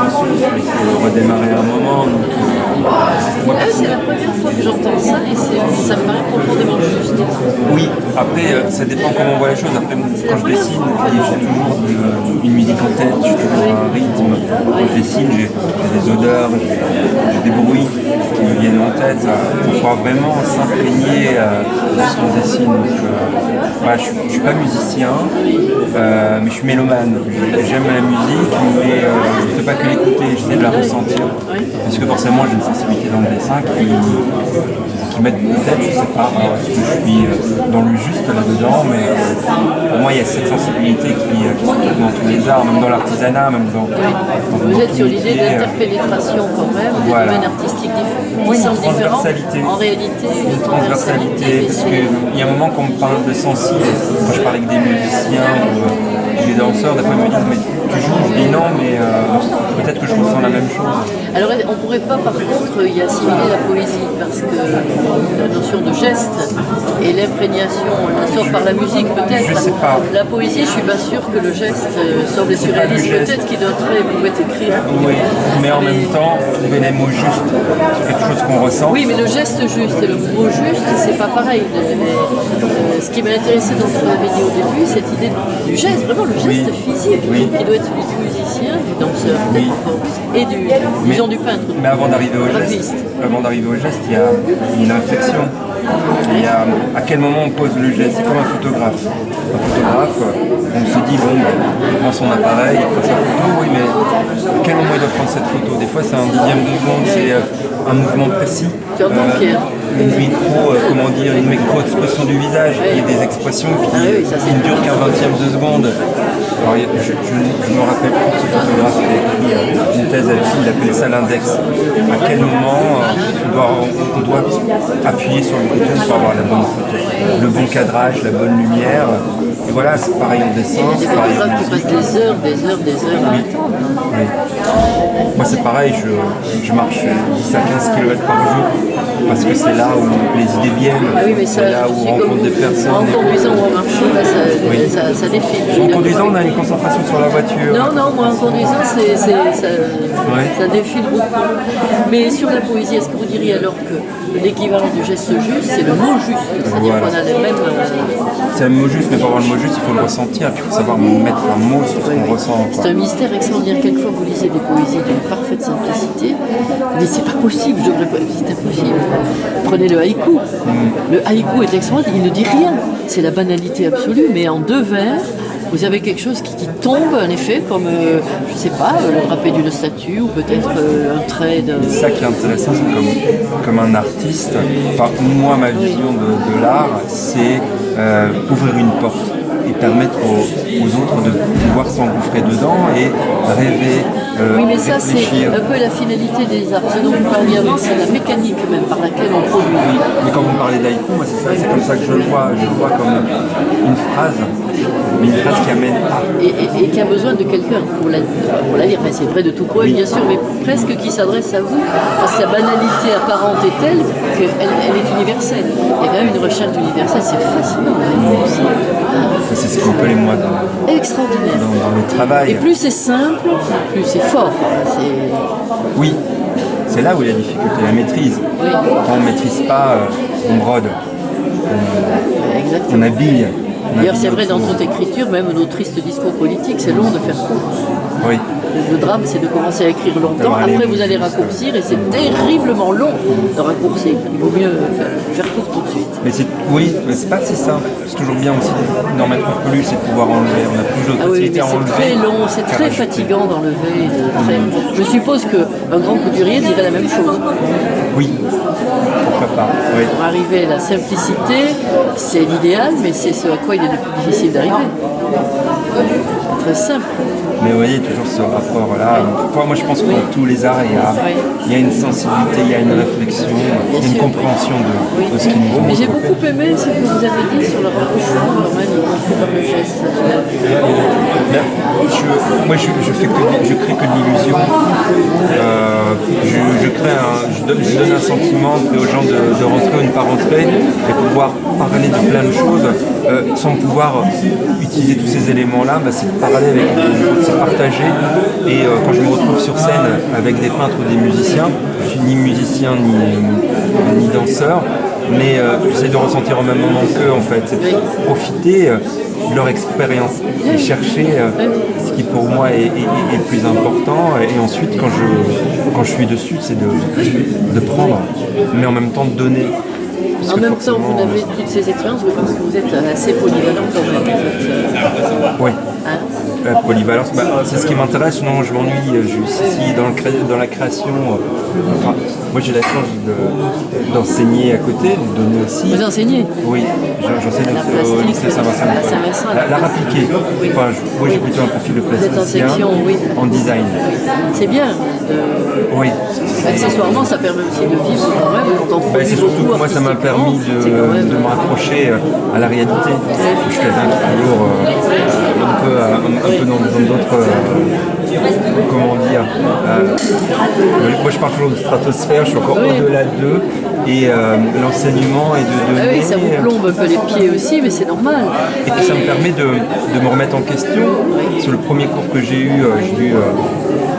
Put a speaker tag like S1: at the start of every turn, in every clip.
S1: censure, il faut redémarrer un moment.
S2: C'est la première fois que j'entends ça et ça me paraît profondément juste.
S1: Oui, après ça dépend comment on voit les choses. Après, quand je dessine, j'ai toujours une musique en tête, j'ai toujours un rythme. Quand je dessine, j'ai des odeurs, j'ai des bruits qui me viennent en tête. Il faut vraiment s'imprégner de ce qu'on dessine. Donc, je ne suis pas musicien, mais je suis mélomane. J'aime la musique, mais je ne fais pas que l'écouter, j'essaie de la ressentir. Parce que forcément, j'ai une sensibilité dans le dessin qui m'aide peut-être, je ne sais pas, parce que je suis dans le juste là-dedans, mais pour moi, il y a cette sensibilité qui se trouve dans tous les arts, même dans l'artisanat, même dans
S2: Vous êtes sur l'idée d'interpénétration quand même, des domaines artistiques qui sont différents. En réalité,
S1: une transversalité, parce qu'il y a un moment qu'on me parle de sensible, quand je parle avec des musiciens ou des danseurs, des fois ils me disent mais tu joues, je dis non, mais peut-être que je ressens la même chose.
S2: Alors on ne pourrait pas par contre y assimiler la poésie, parce que la notion de geste et l'imprégnation, elle sort par la musique peut-être.
S1: Je sais pas.
S2: La poésie, je suis pas sûre que le geste sort des surréalistes, peut-être qu'il pouvait écrire.
S1: Oui, mais en même temps, trouver les mots justes, c'est quelque chose qu'on ressent.
S2: Oui, mais le geste juste et le mot juste, c'est pas pareil. Ce qui m'a intéressé dans votre vidéo au début, cette idée du geste, vraiment le geste physique, qui doit être celui du musicien, du danseur, et du peintre.
S1: Mais avant d'arriver au geste, il y a une réflexion. Il y a à quel moment on pose le geste. C'est comme un photographe. Un photographe, on se dit, bon, il prend son appareil, il prend sa photo, oui, mais à quel moment il doit prendre cette photo? Des fois, c'est un dixième de seconde, c'est un mouvement précis. Une micro-expression du visage. Il y a des expressions qui ne durent qu'un vingtième de seconde. Alors, je me rappelle plus de ce photographe qui a écrit une thèse là-dessus, il appelait ça l'index. À quel moment on doit appuyer sur le bouton pour avoir la bonne photo, le bon cadrage, la bonne lumière. Et voilà, c'est pareil en dessin, c'est pareil en musique.
S2: Tu passes des heures à attendre.
S1: Oui. Moi c'est pareil, je marche 10 à 15 km par jour parce que c'est là où les idées viennent, c'est là où on rencontre des personnes.
S2: En conduisant ou en marchant, ça défile.
S1: En conduisant, on a une concentration sur la voiture.
S2: Non, moi en conduisant, ça défile beaucoup. Mais sur la poésie, est-ce que vous diriez alors que l'équivalent du geste juste, c'est le mot juste? C'est-à-dire qu'on a les mêmes...
S1: C'est le mot juste, mais pour avoir le mot juste, il faut le ressentir, puis il faut savoir mettre un mot sur ce qu'on ressent.
S2: C'est un mystère extraordinaire. Quelquefois, vous lisez des poésies d'une parfaite simplicité, mais c'est pas possible, c'est impossible. Prenez le haïku. Le haïku est extraordinaire, il ne dit rien. C'est la banalité absolue, mais en deux vers, vous avez quelque chose qui tombe, en effet, comme, je sais pas, le drapé d'une statue, ou peut-être un trait de...
S1: C'est ça qui est intéressant, c'est comme un artiste. Enfin, moi, ma vision de l'art, c'est ouvrir une porte et permettre aux autres de pouvoir s'engouffrer dedans et rêver,
S2: oui, mais ça, c'est
S1: réfléchir.
S2: un peu la finalité des arts. Ce dont vous parliez avant, c'est la mécanique même par laquelle on produit.
S1: Oui, mais quand vous parlez d'haïku, moi c'est comme ça que je le vois. Je le vois comme une phrase, mais une phrase qui amène à.
S2: Et qui a besoin de quelqu'un pour la lire. Enfin, c'est vrai de tout poème, bien sûr, mais presque qui s'adresse à vous, parce que sa banalité apparente est telle qu'elle est universelle. Il y a quand même une recherche universelle, c'est fascinant.
S1: C'est ce qui me plaît moi
S2: extraordinaire.
S1: Dans le travail.
S2: Et plus c'est simple, plus c'est fort.
S1: Oui, c'est là où il y a la difficulté, la maîtrise.
S2: Oui.
S1: Quand on ne maîtrise pas, on brode, on habille.
S2: D'ailleurs, c'est vrai dans toute écriture, même nos tristes discours politiques, c'est long de faire court.
S1: Oui.
S2: Le drame, c'est de commencer à écrire longtemps, après vous allez raccourcir, et c'est terriblement long de raccourcir. Il vaut mieux faire court tout de suite.
S1: Mais c'est pas si simple. C'est toujours bien aussi d'en mettre un peu plus et de pouvoir enlever. On a plus de facilité à enlever.
S2: C'est très long, c'est très fatigant d'enlever. Je suppose qu'un grand couturier dirait la même chose.
S1: Oui, pourquoi pas. Oui.
S2: Pour arriver à la simplicité, c'est l'idéal, mais c'est ce à quoi il est le plus difficile d'arriver. Très simple.
S1: Mais vous voyez, toujours ce rapport-là. Moi, je pense que dans tous les arts, il y a une sensibilité, il y a une réflexion, il y a une compréhension de ce qui nous vaut.
S2: Mais j'ai beaucoup aimé ce que vous avez dit sur le rapprochement, quand même, y compris dans le geste.
S1: Moi, je crée que de l'illusion. Je donne un sentiment aux gens de rentrer ou ne pas rentrer et pouvoir parler de plein de choses sans pouvoir utiliser tous ces éléments-là. C'est de parler avec une partager. Et quand je me retrouve sur scène avec des peintres ou des musiciens, je suis ni musicien ni danseur, mais j'essaie de ressentir au même moment qu'eux en fait. C'est de profiter de leur expérience et chercher ce qui pour moi est le plus important. Et ensuite, quand je suis dessus, c'est de prendre, mais en même temps de donner.
S2: En même temps, vous avez toutes ces expériences, je pense que vous êtes assez polyvalent quand même.
S1: Oui.
S2: Hein?
S1: Polyvalence, c'est ce qui m'intéresse, sinon je m'ennuie. Si dans la création, enfin, moi j'ai la chance d'enseigner à côté, de donner aussi.
S2: Vous enseignez?
S1: Oui, j'enseigne au lycée Saint-Vincent. L'art appliqué.
S2: Oui.
S1: Enfin, moi j'ai plutôt un profil de plasticien.
S2: Vous êtes en section, oui.
S1: En design.
S2: C'est bien.
S1: Oui.
S2: Accessoirement, ça permet aussi de vivre quand même quand on produit
S1: c'est surtout que moi ça m'a permis de me rapprocher à la réalité. Je suis quelqu'un qui est toujours un peu dans d'autres comment dire moi je parle toujours de stratosphère, je suis encore au-delà d'eux et l'enseignement et de donner.
S2: Oui, ça vous plombe un peu les pieds aussi, mais c'est normal.
S1: Et puis ça me permet de me remettre en question. Sur le premier cours que j'ai eu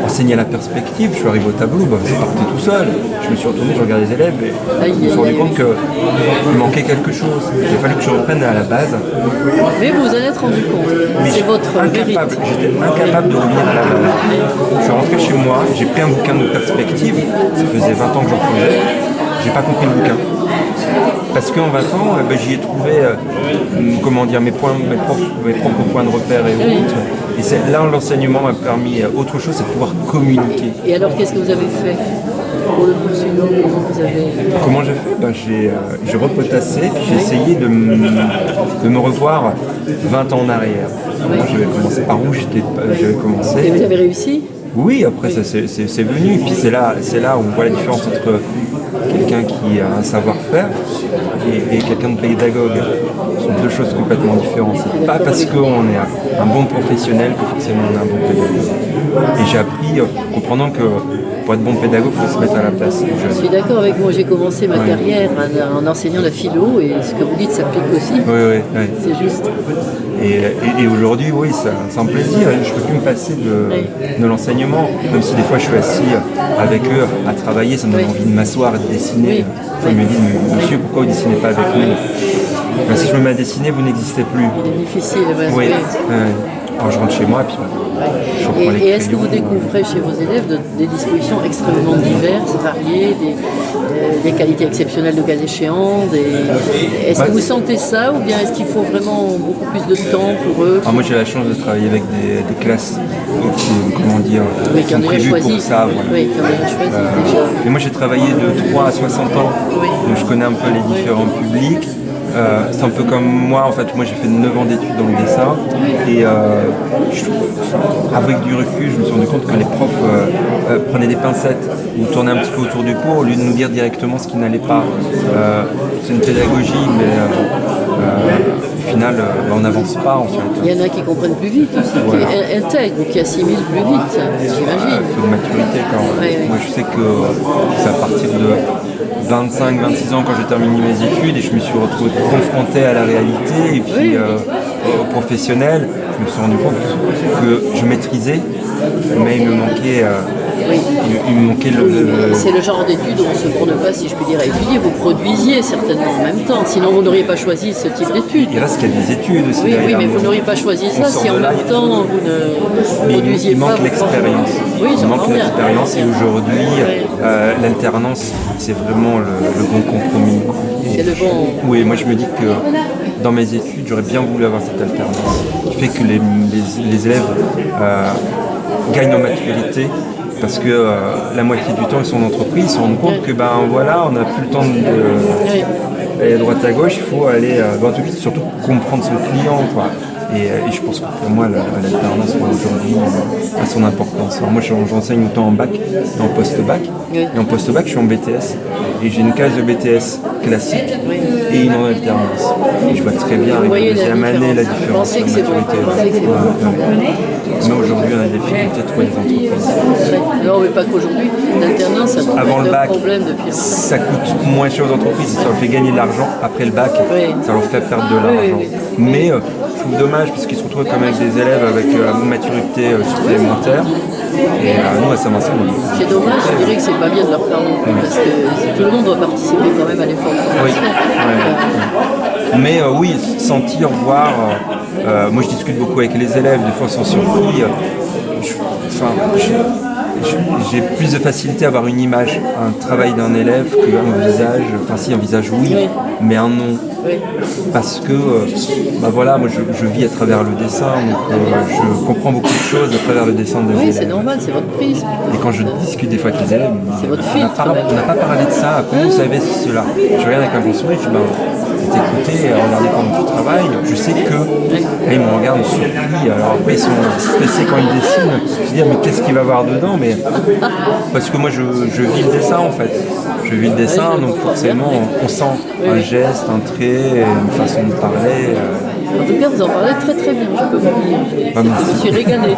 S1: enseigner la perspective, je suis arrivé au tableau, je partais tout seul. Je me suis retourné, je regardais les élèves et je me suis rendu compte qu'il manquait quelque chose. Il a fallu que je reprenne à la base.
S2: Mais vous en êtes rendu compte. C'est votre mérite.
S1: J'étais incapable de revenir à la base. Je suis rentré chez moi, j'ai pris un bouquin de perspective, ça faisait 20 ans que j'en faisais, j'ai pas compris le bouquin. Parce qu'en 20 ans, j'y ai trouvé mes propres points de repère et autres. Et là, l'enseignement m'a permis autre chose, c'est de pouvoir communiquer.
S2: Et alors, qu'est-ce que vous avez fait pour le cours suivant?
S1: Comment j'ai fait? J'ai repotassé, puis j'ai essayé de me revoir 20 ans en arrière. J'avais commencé par où j'avais commencé.
S2: Et vous avez réussi?
S1: Oui, après ça c'est venu. Et puis c'est là où on voit la différence entre quelqu'un qui a un savoir-faire et quelqu'un de pédagogue. Ce sont deux choses complètement différentes. C'est pas parce qu'on est un bon professionnel que forcément on est un bon pédagogue. Et j'ai appris en comprenant que pour être bon pédagogue, il faut se mettre à la place du jeune.
S2: Je suis d'accord avec moi, j'ai commencé ma carrière en enseignant la philo et ce que vous dites s'applique aussi.
S1: Oui.
S2: C'est juste.
S1: Et aujourd'hui, oui, c'est un plaisir. Je ne peux plus me passer de l'enseignement, même si des fois je suis assis avec eux à travailler, ça me donne envie de m'asseoir et de dessiner. Ils me disent, monsieur, pourquoi vous ne dessinez pas avec nous? Si je me mets à dessiner, vous n'existez plus.
S2: C'est difficile,
S1: oui. Alors je rentre chez moi et puis je reprends les crayons.
S2: Et est-ce que vous découvrez chez vos élèves des dispositions extrêmement diverses, variées, des qualités exceptionnelles de cas échéants Est-ce que vous sentez ça ou bien est-ce qu'il faut vraiment beaucoup plus de temps pour eux?
S1: Moi j'ai la chance de travailler avec des classes qui sont prévues pour ça. Voilà.
S2: Oui, qui ont déjà choisi déjà.
S1: Et moi j'ai travaillé de 3 à 60 ans, donc je connais un peu les différents publics. C'est un peu comme moi, en fait, moi j'ai fait 9 ans d'études dans le dessin et avec du recul, je me suis rendu compte que les profs prenaient des pincettes ou tournaient un petit peu autour du pot au lieu de nous dire directement ce qui n'allait pas. C'est une pédagogie, mais au final, on n'avance pas en fait.
S2: Il y en a qui comprennent plus vite aussi, qui intègrent, qui assimilent plus vite, j'imagine.
S1: Il faut de maturité quand même. Moi je sais que c'est à partir de 25-26 ans quand j'ai terminé mes études et je me suis retrouvé confronté à la réalité et puis au professionnel, je me suis rendu compte que je maîtrisais, mais il me manquait
S2: C'est le genre d'études où on ne se borne pas, si je puis dire, à étudier. Vous produisiez certainement en même temps, sinon vous n'auriez pas choisi ce type d'études.
S1: Il reste qu'il y a des études aussi.
S2: Oui, mais vous n'auriez pas choisi ça si en même temps vous ne produisiez pas.
S1: Il manque l'expérience.
S2: Oui,
S1: il manque l'expérience et aujourd'hui, l'alternance, c'est vraiment le bon compromis.
S2: C'est le bon.
S1: Oui, moi je me dis que dans mes études, j'aurais bien voulu avoir cette alternance qui fait que les élèves gagnent en maturité. Parce que la moitié du temps ils sont en entreprise, ils se rendent compte que on n'a plus le temps d'aller à droite à gauche, il faut aller surtout comprendre son client, quoi. Et je pense que pour moi l'alternance aujourd'hui a son importance. Alors moi j'enseigne autant en bac qu'en post-bac. Et en post-bac je suis en BTS et j'ai une case de BTS classique et une en alternance. Et je vois très bien avec la deuxième année la différence de maturité. Mais aujourd'hui on a des difficultés de trouver des entreprises.
S2: Non mais pas qu'aujourd'hui. l'alternance, ça
S1: avant le bac,
S2: problème depuis longtemps.
S1: ça coûte moins cher aux entreprises, ça leur fait gagner de l'argent. Après le bac,
S2: Oui.
S1: ça leur fait perdre de l'argent.
S2: Oui.
S1: Mais je trouve dommage parce qu'ils se retrouvent quand même avec des élèves avec une maturité supplémentaire. Et nous, à Saint-Vincent,
S2: C'est dommage, je dirais que c'est pas bien de leur faire non plus, parce que tout le monde doit participer quand même à l'effort de formation.
S1: Mais oui, sentir, voir. Moi, je discute beaucoup avec les élèves, des fois sans surpris. J'ai plus de facilité à avoir une image, un travail d'un élève qu'un visage. Enfin, si, un visage, oui, mais un nom.
S2: Oui.
S1: Parce que, voilà, moi, je vis à travers le dessin, donc je comprends beaucoup de choses à travers le dessin des élèves.
S2: Oui, c'est normal, c'est votre prisme.
S1: Et quand je discute des fois avec les élèves,
S2: C'est votre
S1: on n'a
S2: filtre,
S1: pas,
S2: même.
S1: on n'a pas parlé de ça, comment vous savez cela? Je regarde avec un bon sourire, je dis, écoutez, regardez comment tu travailles, je sais que. Et ils me regardent surpris, alors après ils sont stressés quand ils dessinent, je dis, mais qu'est-ce qu'il va avoir dedans? Mais parce que moi je vis le dessin en fait, je vis le dessin, donc forcément on sent un geste, un trait, une façon de parler.
S2: En tout cas, vous en parlez très très bien, je peux vous dire. Je me suis régalé.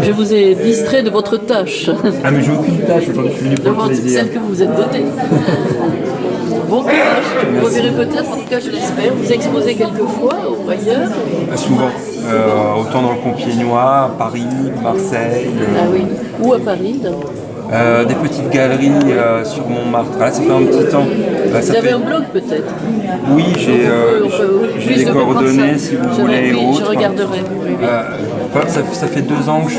S2: Je vous ai distrait de votre tâche,
S1: Ah mais j'ai aucune tâche aujourd'hui, je suis venu
S2: de
S1: pour le plaisir.
S2: celle que vous vous êtes dotée. Bon courage, vous reverrez peut-être, en tout cas je l'espère. Vous exposez quelquefois ou ailleurs.
S1: Souvent, autant dans le Compiègnois, Paris, Marseille.
S2: Ah oui. Ou à Paris.
S1: Des petites galeries sur Montmartre. Là, ça fait un petit temps.
S2: Vous avez un blog peut-être?
S1: Oui, j'ai
S2: Oui,
S1: des
S2: je vais prendre
S1: coordonnées
S2: ça.
S1: si vous voulez.
S2: Oui,
S1: autres.
S2: je regarderai. Oui, oui.
S1: Voilà, ça fait 2 ans que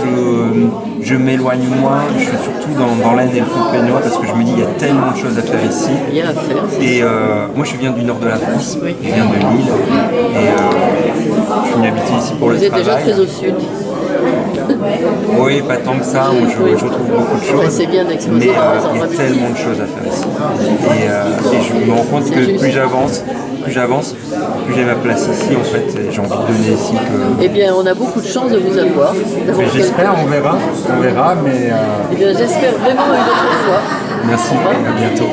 S1: je m'éloigne moins. Je suis surtout dans l'Aisne et le Compiègnois parce que je me dis il y a tellement de choses à faire ici.
S2: Il y a à faire.
S1: Et moi, je viens du nord de la France.
S2: Oui.
S1: Je viens de Lille. Et je suis venu habiter ici pour le
S2: Vous êtes déjà
S1: travail.
S2: très au sud.
S1: Oui, pas tant que ça, moi, je retrouve beaucoup de choses.
S2: C'est bien d'exposer
S1: Mais
S2: dans
S1: il y a
S2: votre vie.
S1: tellement de choses à faire ici. Et je me rends compte que
S2: juste.
S1: plus j'avance, plus j'ai ma place ici en fait. Et j'ai envie de donner ici que.
S2: Eh bien, on a beaucoup de chance de vous avoir.
S1: Mais j'espère, on verra, mais
S2: Eh bien, j'espère vraiment une autre fois.
S1: merci, à bientôt.